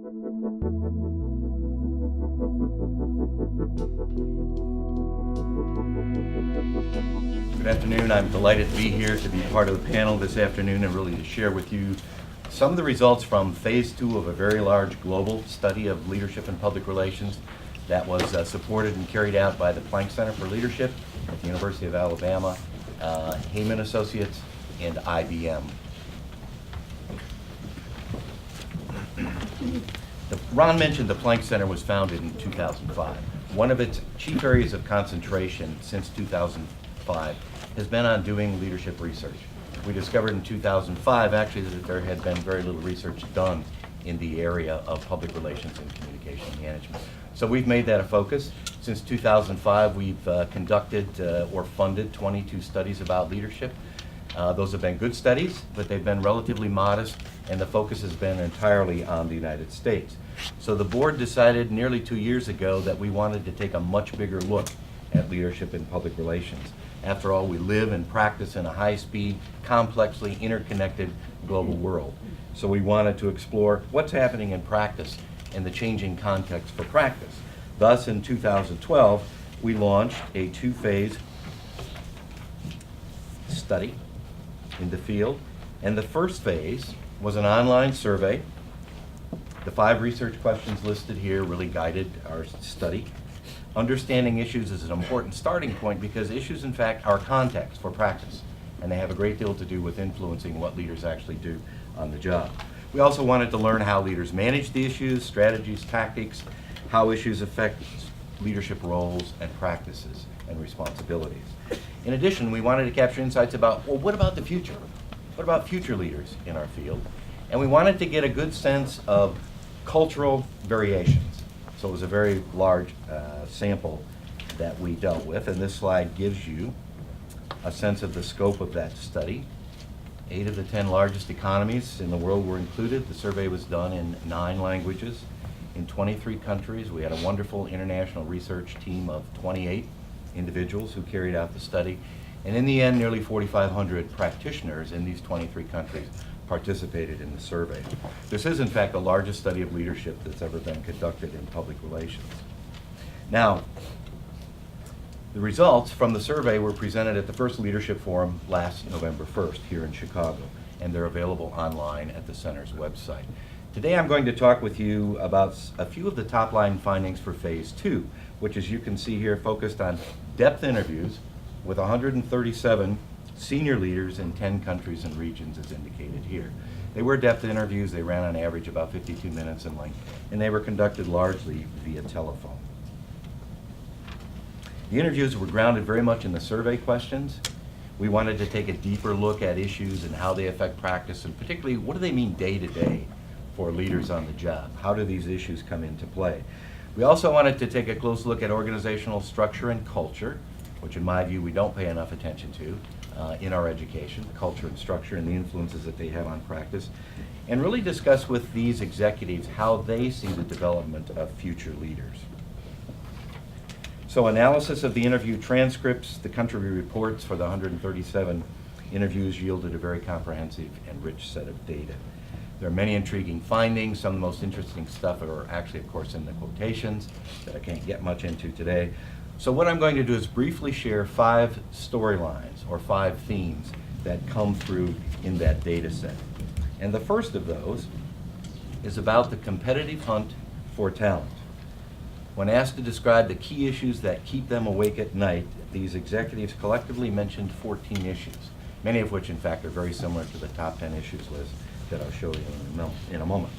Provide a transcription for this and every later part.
Good afternoon. I'm delighted to be here to be part of the panel this afternoon and really to share with you some of the results from phase 2 of a very large global study of leadership and public relations that was supported and carried out by the Planck Center for Leadership at the University of Alabama, Heyman Associates, and IBM. Ron mentioned the Planck Center was founded in 2005. One of its chief areas of concentration since 2005 has been on doing leadership research. We discovered in 2005 actually that there had been very little research done in the area of public relations and communication management. So we've made that a focus. Since 2005 we've conducted or funded 22 studies about leadership. Those have been good studies, but they've been relatively modest, and the focus has been entirely on the United States. So the board decided nearly 2 years ago that we wanted to take a much bigger look at leadership in public relations. After all, we live and practice in a high-speed, complexly interconnected global world. So we wanted to explore what's happening in practice and the changing context for practice. Thus, in 2012, we launched a 2-phase study in the field, and the first phase was an online survey. The 5 research questions listed here really guided our study. Understanding issues is an important starting point because issues, in fact, are context for practice, and they have a great deal to do with influencing what leaders actually do on the job. We also wanted to learn how leaders manage the issues, strategies, tactics, how issues affect leadership roles and practices and responsibilities. In addition, we wanted to capture insights about, well, what about the future? What about future leaders in our field? And we wanted to get a good sense of cultural variations. So it was a very large sample that we dealt with, and this slide gives you a sense of the scope of that study. 8 of the 10 largest economies in the world were included. The survey was done in 9 languages in 23 countries. We had a wonderful international research team of 28 individuals who carried out the study. And in the end, nearly 4,500 practitioners in these 23 countries participated in the survey. This is, in fact, the largest study of leadership that's ever been conducted in public relations. Now, the results from the survey were presented at the first leadership forum last November 1st here in Chicago, and they're available online at the center's website. Today I'm going to talk with you about a few of the top-line findings for phase 2, which, as you can see here, focused on depth interviews with 137 senior leaders in 10 countries and regions, as indicated here. They were depth interviews. They ran on average about 52 minutes in length, and they were conducted largely via telephone. The interviews were grounded very much in the survey questions. We wanted to take a deeper look at issues and how they affect practice, and particularly, what do they mean day to day for leaders on the job? How do these issues come into play? We also wanted to take a close look at organizational structure and culture, which in my view we don't pay enough attention to in our education, the culture and structure and the influences that they have on practice, and really discuss with these executives how they see the development of future leaders. So analysis of the interview transcripts, the country reports for the 137 interviews yielded a very comprehensive and rich set of data. There are many intriguing findings. Some of the most interesting stuff are actually, of course, in the quotations that I can't get much into today. So what I'm going to do is briefly share 5 storylines or 5 themes that come through in that data set. And the first of those is about the competitive hunt for talent. When asked to describe the key issues that keep them awake at night, these executives collectively mentioned 14 issues, many of which, in fact, are very similar to the top 10 issues list that I'll show you in a moment.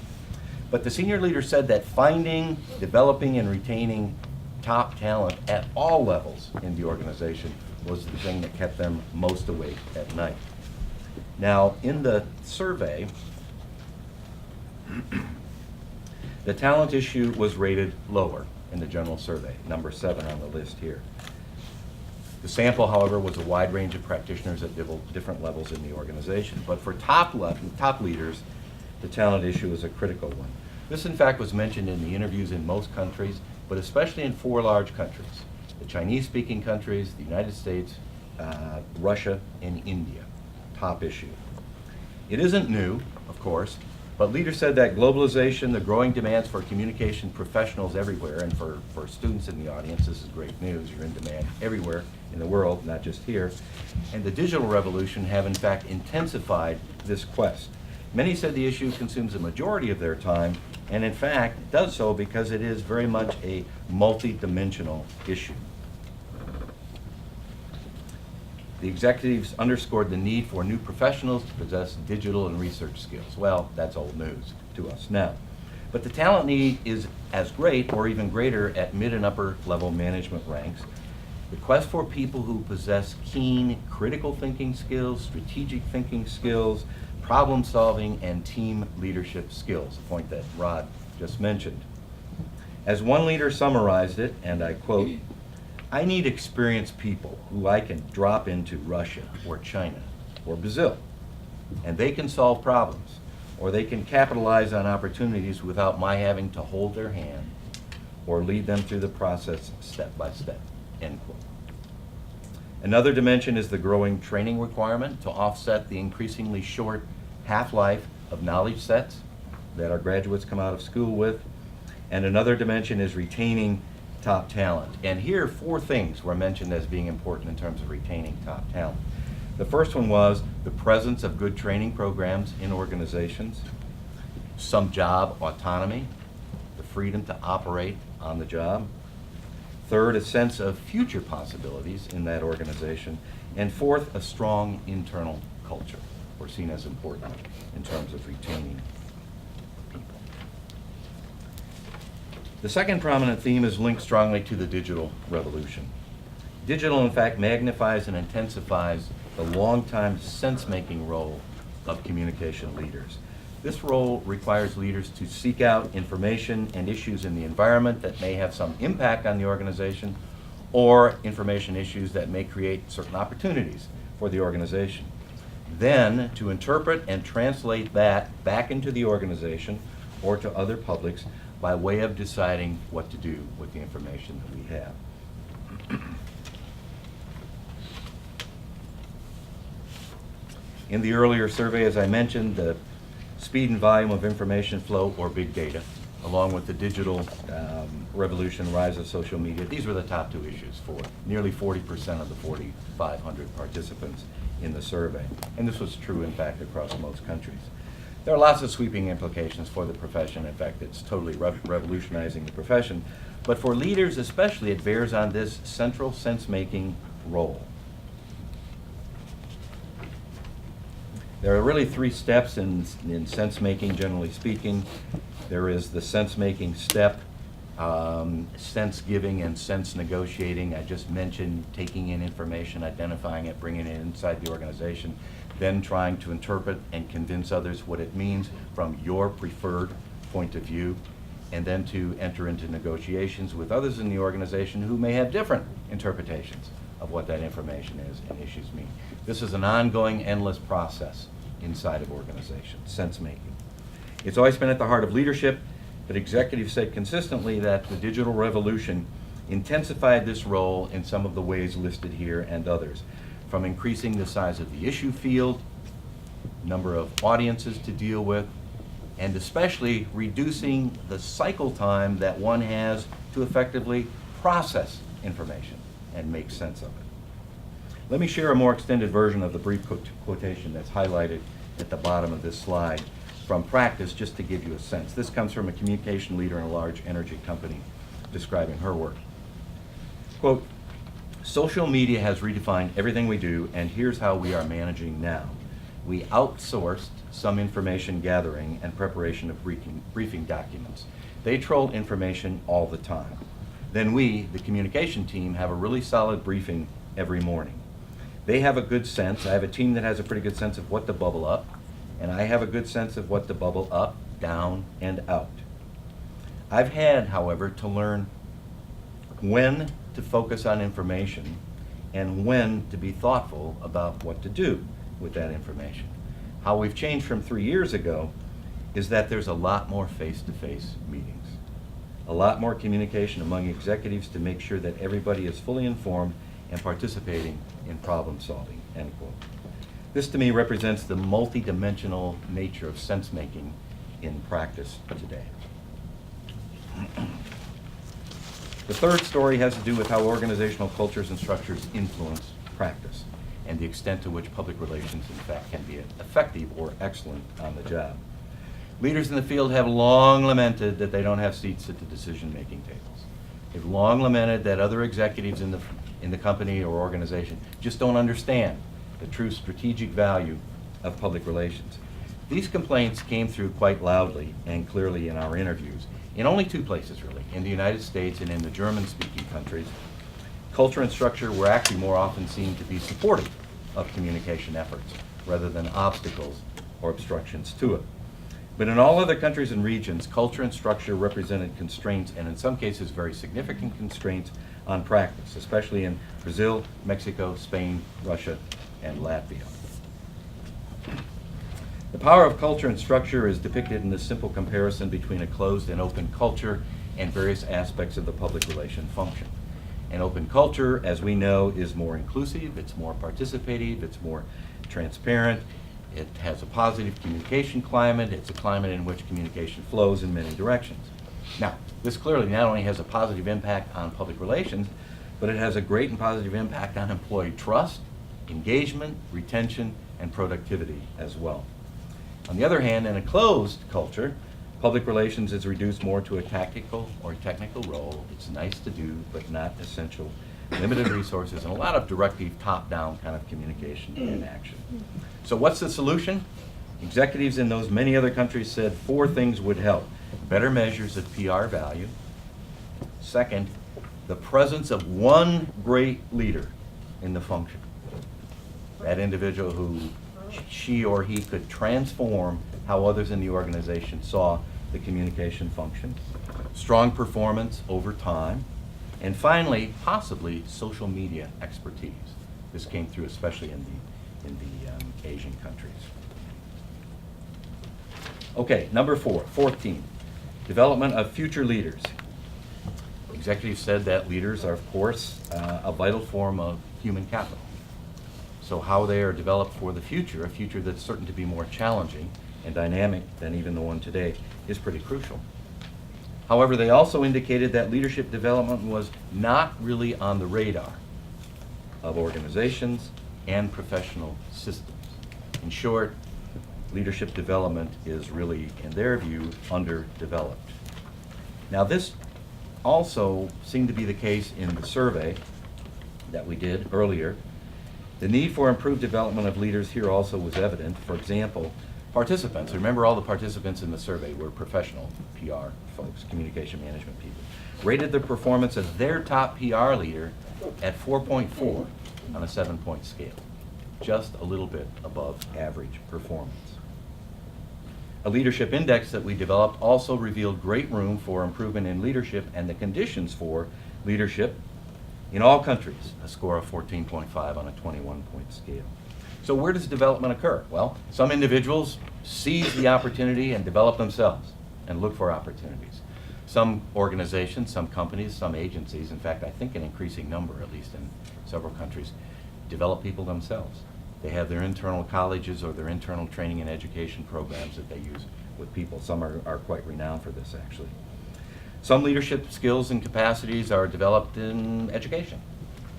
But the senior leader said that finding, developing, and retaining top talent at all levels in the organization was the thing that kept them most awake at night. Now, in the survey, the talent issue was rated lower in the general survey, number 7 on the list here. The sample, however, was a wide range of practitioners at different levels in the organization. But for top leaders, the talent issue is a critical one. This, in fact, was mentioned in the interviews in most countries, but especially in 4 large countries: the Chinese-speaking countries, the United States, Russia, and India. Top issue. It isn't new, of course. But leaders said that globalization, the growing demands for communication professionals everywhere, and for students in the audience, this is great news. You're in demand everywhere in the world, not just here. And the digital revolution have in fact intensified this quest. Many said the issue consumes a majority of their time, and in fact does so because it is very much a multi-dimensional issue. The executives underscored the need for new professionals to possess digital and research skills. Well, that's old news to us now. But the talent need is as great or even greater at mid and upper level management ranks. The quest for people who possess keen critical thinking skills, strategic thinking skills, problem solving, and team leadership skills, a point that Rod just mentioned. As one leader summarized it, and I quote, "I need experienced people who I can drop into Russia or China or Brazil, and they can solve problems, or they can capitalize on opportunities without my having to hold their hand or lead them through the process step by step," end quote. Another dimension is the growing training requirement to offset the increasingly short half-life of knowledge sets that our graduates come out of school with. And another dimension is retaining top talent. And here, 4 things were mentioned as being important in terms of retaining top talent. The first one was the presence of good training programs in organizations, some job autonomy, the freedom to operate on the job. Third, a sense of future possibilities in that organization. And fourth, a strong internal culture were seen as important in terms of retaining people. The second prominent theme is linked strongly to the digital revolution. Digital, in fact, magnifies and intensifies the long-time sense-making role of communication leaders. This role requires leaders to seek out information and issues in the environment that may have some impact on the organization, or information issues that may create certain opportunities for the organization. Then, to interpret and translate that back into the organization or to other publics by way of deciding what to do with the information that we have. In the earlier survey, as I mentioned, the speed and volume of information flow, or big data, along with the digital revolution, rise of social media, these were the top 2 issues for nearly 40% of the 4,500 participants in the survey. And this was true, in fact, across most countries. There are lots of sweeping implications for the profession. In fact, it's totally revolutionizing the profession. But for leaders especially, it bears on this central sense-making role. There are really 3 steps in sense-making, generally speaking. There is the sense-making step, sense-giving and sense-negotiating. I just mentioned taking in information, identifying it, bringing it inside the organization, then trying to interpret and convince others what it means from your preferred point of view, and then to enter into negotiations with others in the organization who may have different interpretations of what that information is and issues mean. This is an ongoing, endless process inside of organizations, sense-making. It's always been at the heart of leadership, but executives said consistently that the digital revolution intensified this role in some of the ways listed here and others, from increasing the size of the issue field, number of audiences to deal with, and especially reducing the cycle time that one has to effectively process information and make sense of it. Let me share a more extended version of the brief quotation that's highlighted at the bottom of this slide from practice, just to give you a sense. This comes from a communication leader in a large energy company describing her work. Quote, "Social media has redefined everything we do, and here's how we are managing now. We outsourced some information gathering and preparation of briefing documents. They troll information all the time. Then we, the communication team, have a really solid briefing every morning. They have a good sense. I have a team that has a pretty good sense of what to bubble up, and I have a good sense of what to bubble up, down, and out. I've had, however, to learn when to focus on information and when to be thoughtful about what to do with that information. How we've changed from 3 years ago is that there's a lot more face-to-face meetings, a lot more communication among executives to make sure that everybody is fully informed and participating in problem solving," end quote. This to me represents the multi-dimensional nature of sense-making in practice today. The third story has to do with how organizational cultures and structures influence practice and the extent to which public relations, in fact, can be effective or excellent on the job. Leaders in the field have long lamented that they don't have seats at the decision-making tables. They've long lamented that other executives in the company or organization just don't understand the true strategic value of public relations. These complaints came through quite loudly and clearly in our interviews, in only two places really, in the United States and in the German-speaking countries. Culture and structure were actually more often seen to be supportive of communication efforts rather than obstacles or obstructions to it. But in all other countries and regions, culture and structure represented constraints, and in some cases very significant constraints on practice, especially in Brazil, Mexico, Spain, Russia, and Latvia. The power of culture and structure is depicted in this simple comparison between a closed and open culture and various aspects of the public relation function. An open culture, as we know, is more inclusive, it's more participative, it's more transparent, it has a positive communication climate, it's a climate in which communication flows in many directions. Now, this clearly not only has a positive impact on public relations, but it has a great and positive impact on employee trust, engagement, retention, and productivity as well. On the other hand, in a closed culture, public relations is reduced more to a tactical or technical role. It's nice to do, but not essential. Limited resources and a lot of directive, top-down kind of communication and action. So what's the solution? Executives in those many other countries said 4 things would help. Better measures of PR value. Second, the presence of one great leader in the function. That individual who she or he could transform how others in the organization saw the communication function. Strong performance over time. And finally, possibly social media expertise. This came through especially in the Asian countries. Okay, number 4, 14, development of future leaders. Executives said that leaders are, of course, a vital form of human capital. So how they are developed for the future, a future that's certain to be more challenging and dynamic than even the one today, is pretty crucial. However, they also indicated that leadership development was not really on the radar of organizations and professional systems. In short, leadership development is really, in their view, underdeveloped. Now, this also seemed to be the case in the survey that we did earlier. The need for improved development of leaders here also was evident. For example, participants, remember all the participants in the survey were professional PR folks, communication management people, rated the performance of their top PR leader at 4.4 on a 7-point scale, just a little bit above average performance. A leadership index that we developed also revealed great room for improvement in leadership and the conditions for leadership in all countries, a score of 14.5 on a 21-point scale. So where does development occur? Well, some individuals seize the opportunity and develop themselves and look for opportunities. Some organizations, some companies, some agencies, in fact, I think an increasing number, at least in several countries, develop people themselves. They have their internal colleges or their internal training and education programs that they use with people. Some are quite renowned for this, actually. Some leadership skills and capacities are developed in education.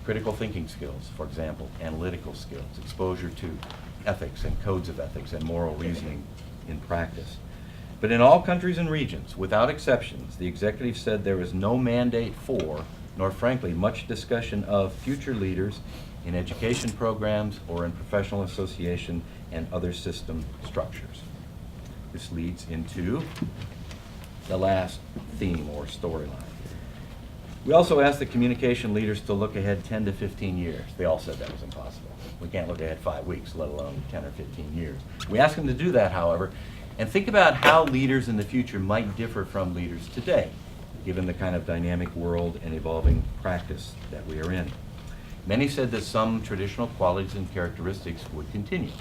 Critical thinking skills, for example, analytical skills, exposure to ethics and codes of ethics and moral reasoning in practice. But in all countries and regions, without exceptions, the executive said there is no mandate for, nor frankly much discussion of, future leaders in education programs or in professional association and other system structures. This leads into the last theme or storyline. We also asked the communication leaders to look ahead 10 to 15 years. They all said that was impossible. We can't look ahead 5 weeks, let alone 10 or 15 years. We asked them to do that, however, and think about how leaders in the future might differ from leaders today, given the kind of dynamic world and evolving practice that we are in. Many said that some traditional qualities and characteristics would continue,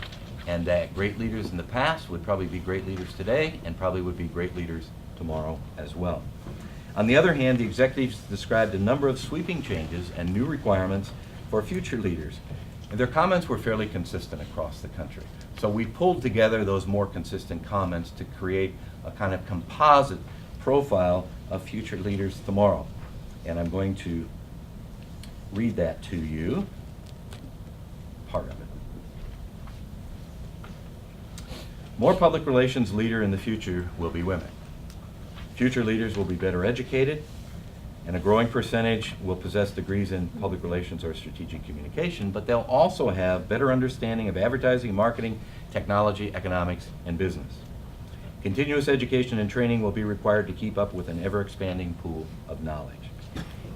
and that great leaders in the past would probably be great leaders today and probably would be great leaders tomorrow as well. On the other hand, the executives described a number of sweeping changes and new requirements for future leaders, and their comments were fairly consistent across the country. So we pulled together those more consistent comments to create a kind of composite profile of future leaders tomorrow. And I'm going to read that to you, part of it. More public relations leader in the future will be women. Future leaders will be better educated, and a growing percentage will possess degrees in public relations or strategic communication, but they'll also have better understanding of advertising, marketing, technology, economics, and business. Continuous education and training will be required to keep up with an ever-expanding pool of knowledge.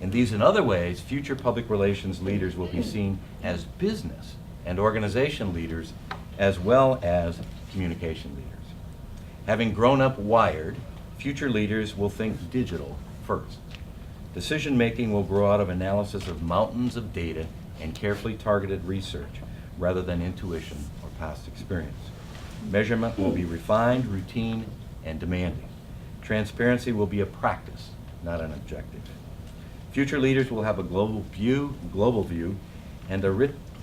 In these and other ways, future public relations leaders will be seen as business and organization leaders as well as communication leaders. Having grown up wired, future leaders will think digital first. Decision-making will grow out of analysis of mountains of data and carefully targeted research rather than intuition or past experience. Measurement will be refined, routine, and demanding. Transparency will be a practice, not an objective. Future leaders will have a global view, and a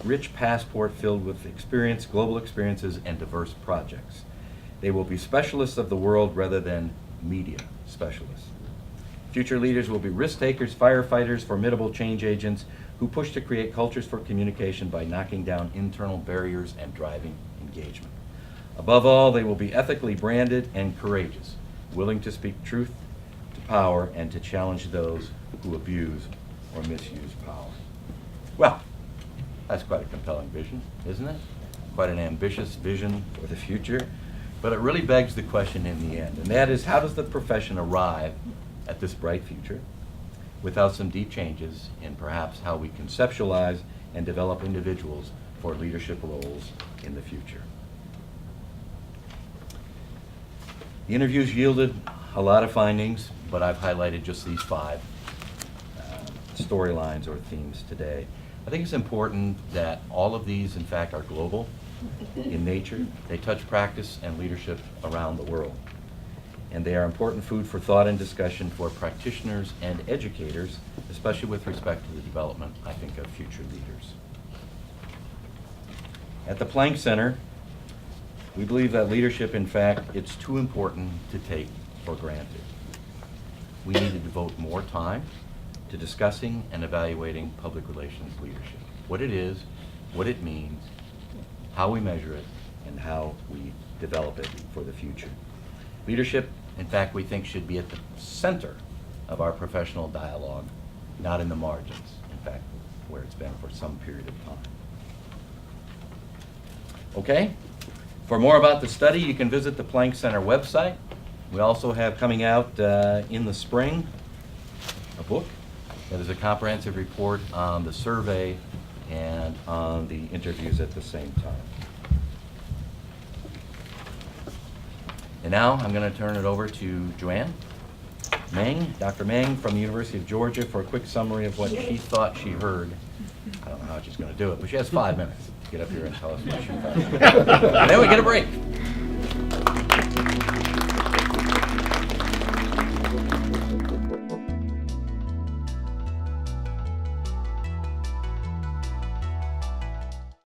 rich passport filled with experience, global experiences, and diverse projects. They will be specialists of the world rather than media specialists. Future leaders will be risk takers, firefighters, formidable change agents who push to create cultures for communication by knocking down internal barriers and driving engagement. Above all, they will be ethically branded and courageous, willing to speak truth to power and to challenge those who abuse or misuse power. Well, that's quite a compelling vision, isn't it? Quite an ambitious vision for the future. But it really begs the question in the end, and that is, how does the profession arrive at this bright future without some deep changes in perhaps how we conceptualize and develop individuals for leadership roles in the future? The interviews yielded a lot of findings, but I've highlighted just these 5 storylines or themes today. I think it's important that all of these, in fact, are global in nature. They touch practice and leadership around the world. And they are important food for thought and discussion for practitioners and educators, especially with respect to the development, I think, of future leaders. At the Planck Center, we believe that leadership, in fact, it's too important to take for granted. We need to devote more time to discussing and evaluating public relations leadership. What it is, what it means, how we measure it, and how we develop it for the future. Leadership, in fact, we think should be at the center of our professional dialogue, not in the margins, in fact, where it's been for some period of time. Okay? For more about the study, you can visit the Planck Center website. We also have coming out in the spring a book that is a comprehensive report on the survey and on the interviews at the same time. And now I'm going to turn it over to Joanne Meng, Dr. Meng from the University of Georgia, for a quick summary of what she thought she heard. I don't know how she's going to do it, but she has 5 minutes to get up here and tell us what she thought. And then we get a break.